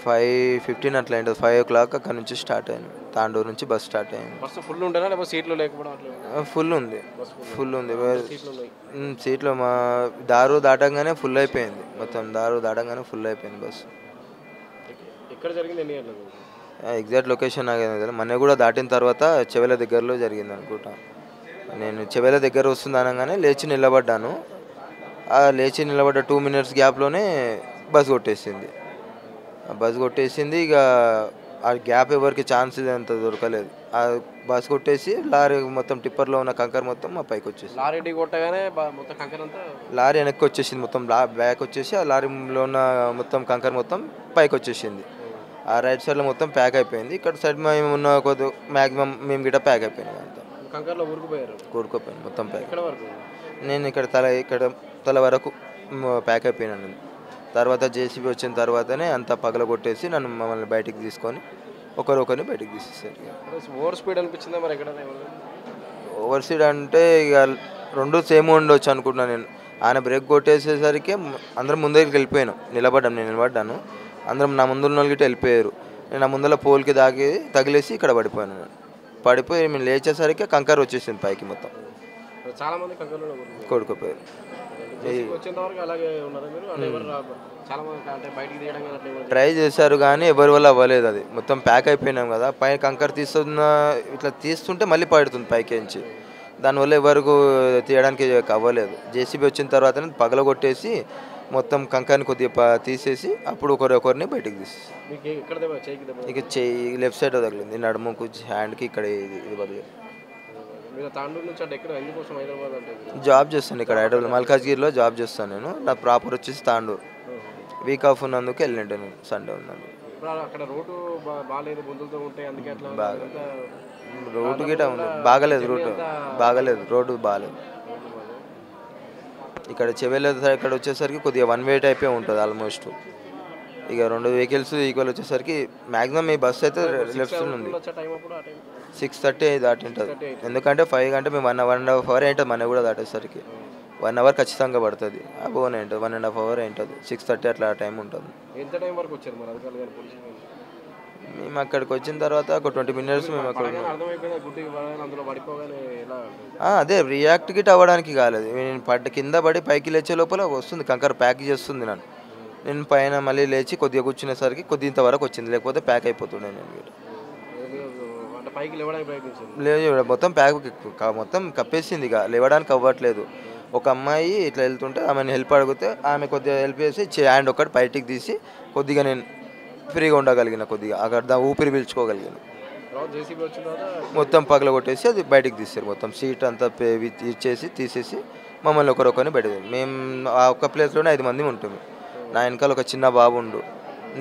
5:15 అట్లా అయింటది. 5:00 అక్కడి నుంచి స్టార్ట్ అయింది. తాండూరు నుంచి బస్ స్టార్ట్ అయింది. బస్సు ఫుల్ ఉండేనా లేకపోతే సీట్లు లేకపోవడం అట్లా? ఫుల్ ఉంది. ఫుల్ ఉంది. సీట్లు ఉన్నాయి. సీట్లు మా దారు దాటంగానే ఫుల్ అయిపోయింది. మొత్తం దారు దాటంగానే ఫుల్ అయిపోయింది బస్సు. ఎక్కడ జరిగింది? ఎన్ని గంటలకు? ఎగ్జాక్ట్ లొకేషన్ నాకు తెలియదు. మన కూడా దాటిన తర్వాత చెవెల దగ్గరలో జరిగింది అనుకుంటా. నేను చెవెల దగ్గర వస్తుంది అనగానే లేచి నిలబడ్డాను. ఆ లేచి నిలబడ్డ 2 మినిట్స్ గ్యాప్లోనే బస్ కొట్టేసింది. బస్ కొట్టేసింది. ఇక ఆ గ్యాప్ ఎవరికి ఛాన్స్ అంత దొరకలేదు. ఆ బస్ కొట్టేసి లారీ మొత్తం టిప్పర్లో ఉన్న కంకర్ మొత్తం మా పైకి వచ్చేసింది. లారీ ఢీ కొట్టగానే మొత్తం కంకర్ అంతా లారీ వెనక్కి వచ్చేసింది. మొత్తం బ్యాక్ వచ్చేసి ఆ లారీలో ఉన్న మొత్తం కంకర్ మొత్తం పైకి వచ్చేసింది. ఆ రైట్ సైడ్లో మొత్తం ప్యాక్ అయిపోయింది. ఇక్కడ సైడ్ మేము ఉన్న కొద్ది మ్యాక్సిమం మేము గిట్ట ప్యాక్ అయిపోయినాం. అంతా కంకర్లో ఊరుకుపోయారు. కూరుకుపోయింది మొత్తం ప్యాక్. ఎక్కడ వరకు? నేను ఇక్కడ తల వరకు ప్యాక్ అయిపోయినాను. తర్వాత జేసీబీ వచ్చిన తర్వాతనే అంతా పగలగొట్టేసి మమ్మల్ని బయటికి తీసుకొని ఒకరిని బయటికి తీసేసారు. ఓవర్ స్పీడ్ అనిపించిందా మరి ఎక్కడ? ఓవర్ స్పీడ్ అంటే ఇక రెండు సేమ్ ఉండొచ్చు అనుకుంటున్నాను నేను. ఆయన బ్రేక్ కొట్టేసేసరికి అందరం ముందరికి వెళ్ళిపోయాను. నేను నిలబడ్డాను. అందరం నా ముందున్న వాళ్ళు గిట్ట వెళ్ళిపోయారు. నేను నా ముందర పోల్కి తగిలేసి ఇక్కడ పడిపోయాను. నేను పడిపోయి మేము లేచేసరికి కంకర్ వచ్చేసింది పైకి మొత్తం. చాలా మంది కంకర్లో కొడుకుపోయారు. ట్రై చేశారు కానీ ఎవరి వల్ల అవ్వలేదు. అది మొత్తం ప్యాక్ అయిపోయినాం కదా. పైన కంకర్ ఇట్లా తీస్తుంటే మళ్ళీ పడుతుంది పైకి నుంచి. దానివల్ల ఎవరికి తీయడానికి అవ్వలేదు. జేసీబీ వచ్చిన తర్వాత పగలగొట్టేసి మొత్తం కంకర్ని కొద్దిగా తీసేసి అప్పుడు ఒకరిని బయటకు తీసేసి ఇక చెయ్యి లెఫ్ట్ సైడ్ తగిలింది. నడుముకు హ్యాండ్కి ఇక్కడ ఇది బదిలీ. జాబ్ చేస్తాను ఇక్కడ హైదరాబాద్ మల్కాజ్గిరిలో జాబ్ చేస్తాను నేను. నా ప్రాపర్ వచ్చేసి తాండూరు. వీక్ ఆఫ్ ఉన్నందుకు వెళ్ళినట్టు నేను సండే ఉన్నాను. రోడ్డు గిట్ట ఉంది బాగలేదు. రోడ్డు బాగలేదు. ఇక్కడ చెవెల ఇక్కడ వచ్చేసరికి కొద్దిగా 1 వే టైపే ఉంటుంది ఆల్మోస్ట్. ఇక 2 వెహికల్స్ ఈక్వల్ వచ్చేసరికి మ్యాక్సిమం ఈ బస్సు అయితే లెఫ్ట్ సైడ్ ఉంది. 6:30 దాటి ఉంటుంది. ఎందుకంటే 5 గంటే మేము 1.5 అవర్ ఏంటుంది. మన కూడా దాటేసరికి 1 అవర్ ఖచ్చితంగా పడుతుంది. అబోనే ఉంటుంది 1.5 అవర్ ఏంటుంది. 6:30 అట్లా టైం ఉంటుంది. మేము అక్కడికి వచ్చిన తర్వాత ఒక 20 మినిట్స్ మేము అక్కడ అదే రియాక్ట్ గిట్ అవ్వడానికి కాలేదు. నేను కింద పడి పైకి లేచే లోపల వస్తుంది కంకర్ ప్యాక్ చేస్తుంది నన్ను. నేను పైన మళ్ళీ లేచి కొద్దిగా కూర్చునేసరికి కొద్ది ఇంతవరకు వచ్చింది. లేకపోతే ప్యాక్ అయిపోతుండే నేను. లేదు మొత్తం ప్యాక్ మొత్తం కప్పేసింది. ఇక లేవడానికి అవ్వట్లేదు. ఒక అమ్మాయి ఇట్లా వెళ్తుంటే ఆమెను హెల్ప్ అడిగితే ఆమె కొద్దిగా హెల్ప్ చేసి హ్యాండ్ ఒకటి బయటికి తీసి కొద్దిగా నేను ఫ్రీగా ఉండగలిగిన. కొద్దిగా అక్కడ ఊపిరి పీల్చుకోగలిగాను. మొత్తం పగలగొట్టేసి అది బయటికి తీసారు. మొత్తం సీట్ అంతా తీసేసి మమ్మల్ని ఒకరిని బయటది. మేము ఆ ఒక్క ప్లేస్లోనే 5 మంది ఉంటుంది. నా వెనకాల ఒక చిన్న బాబు ఉండు,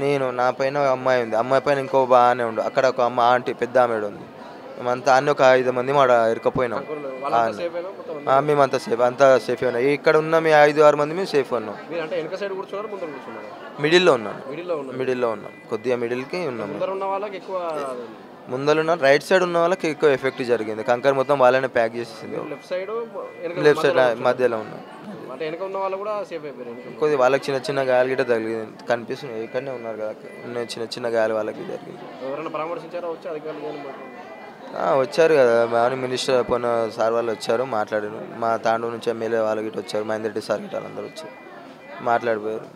నేను, నా పైన అమ్మాయి ఉంది, అమ్మాయి పైన ఇంకో బాగానే ఉండు, అక్కడ ఒక ఆంటీ పెద్ద ఆమెడు ఉంది. మేమంతా అన్నీ ఒక 5 మంది మాట ఇరుకపోయినాం. మేమంతా సేఫ్ అయినా. ఇక్కడ ఉన్న మీ 5-6 మంది మేము సేఫ్ ఉన్నాం. మిడిల్లో ఉన్నాం. కొద్దిగా మిడిల్కి ఉన్నాం. ముందరున్న రైట్ సైడ్ ఉన్న వాళ్ళకి ఎక్కువ ఎఫెక్ట్ జరిగింది. కంకర్ మొత్తం వాళ్ళనే ప్యాక్ చేసేసింది. లెఫ్ట్ సైడ్ మధ్యలో ఉన్నాం. కొద్దిగా వాళ్ళకి చిన్న గాయాలు గిట్ట తగిలింది కనిపిస్తుంది. ఇక్కడనే ఉన్నారు కదా, చిన్న గాయాలు వాళ్ళకి జరిగింది. వచ్చారు కదా మార్నింగ్ మినిస్టర్ పోయిన సార్ వాళ్ళు వచ్చారు, మాట్లాడారు. మా తాండూరు నుంచి ఎమ్మెల్యే వాళ్ళు గిట్ట వచ్చారు, మహేందర్ రెడ్డి సార్ గిట్ట అందరూ వచ్చారు, మాట్లాడిపోయారు.